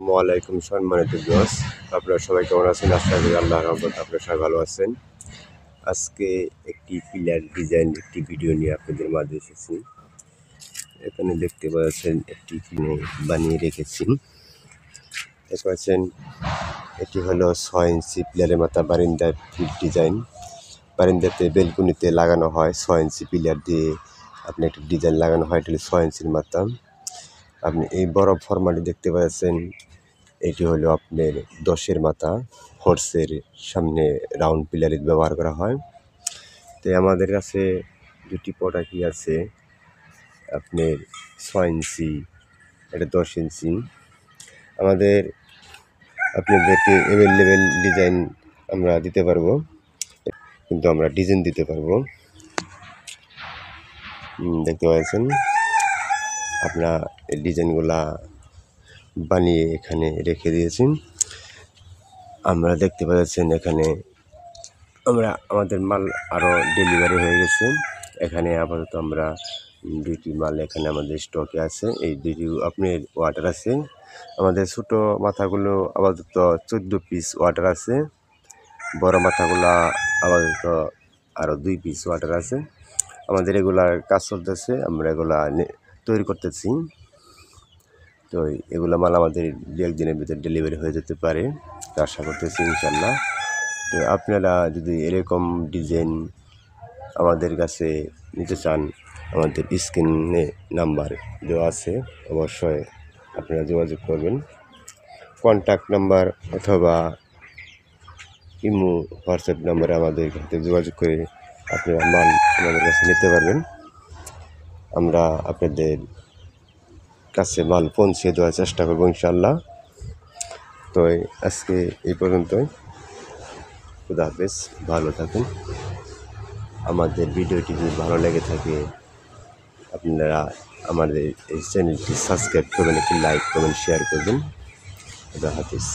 ওয়ালাইকুম সম্মানিত দোস, আপনারা সবাই কেমন আছেন? আশা করি আল্লাহর রহমতে আপনারা সবাই ভালো আছেন। আজকে একটি পিলার ডিজাইন একটি ভিডিও নিয়ে আপনাদের মাঝে এসেছি। এখানে দেখতে পাচ্ছেন একটি বানিয়ে রেখেছি। দেখতে পাচ্ছেন এটি হলো 6 ইঞ্চি পিলারের মাথা বারিন্দার ডিজাইন। বারিন্দাতে বেলকুনিতে লাগানো হয় 6 ইঞ্চি পিলার দিয়ে আপনি একটা ডিজাইন লাগানো হয়, এটি 6 ইঞ্চির মাথা। আপনি এই বড় ফরম্যাটে দেখতে পাচ্ছেন, এটি হলো আপনার 10-এর মাথা, হর্সের সামনে রাউন্ড পিলারে ব্যবহার করা হয়। তো আমাদের কাছে দুটি প্রোডাক্টই আছে, আপনার 6 ইঞ্চি, এটা 10 ইঞ্চি। আমাদের আপনাদেরকে অ্যাভেলেবেল ডিজাইন আমরা দিতে পারবো, কিন্তু আমরা ডিজাইন দিতে পারবো। দেখতে পাচ্ছেন আপনারা এই ডিজাইনগুলা বানিয়ে এখানে রেখে দিয়েছি। আমরা দেখতে পাচ্ছেন এখানে আমাদের মাল আরও ডেলিভারি হয়ে গেছে। এখানে আপাতত আমরা দুইটি মাল এখানে আমাদের স্টকে আছে। এই দুইটি আপনার ওয়াটার আছে। আমাদের ছোটো মাথাগুলো আপাতত 14 পিস ওয়াটার আছে। বড় মাথাগুলা আপাতত আরও 2 পিস ওয়াটার আছে। আমাদের এগুলার কাজ চলতেছে, আমরা এগুলা তৈরি করতেছি। তো এগুলো মাল আমাদের 2-1 দিনের ভিতরে ডেলিভারি হয়ে যেতে পারে, আশা করতেছি ইনশাল্লাহ। তো আপনারা যদি এরকম ডিজাইন আমাদের কাছে নিতে চান, আমাদের স্ক্রিনে নাম্বার দেওয়া আছে, অবশ্যই আপনারা যোগাযোগ করবেন। কন্ট্যাক্ট নাম্বার অথবা ইমো, হোয়াটসঅ্যাপ নাম্বারে আমাদের সাথে যোগাযোগ করে আপনারা মাল আমাদের কাছে নিতে পারবেন। আমরা আপনাদের কাছে মাল পৌঁছে দেওয়ার চেষ্টা করবো ইনশাল্লাহ। তো আজকে এই পর্যন্তই। খুদা হাফেজ, ভালো থাকুন। আমাদের ভিডিওটি যদি ভালো লেগে থাকে, আপনারা আমাদের এই চ্যানেলটি সাবস্ক্রাইব করবেন, একটি লাইক কমেন্ট শেয়ার করবেন। খুদা হাফেজ।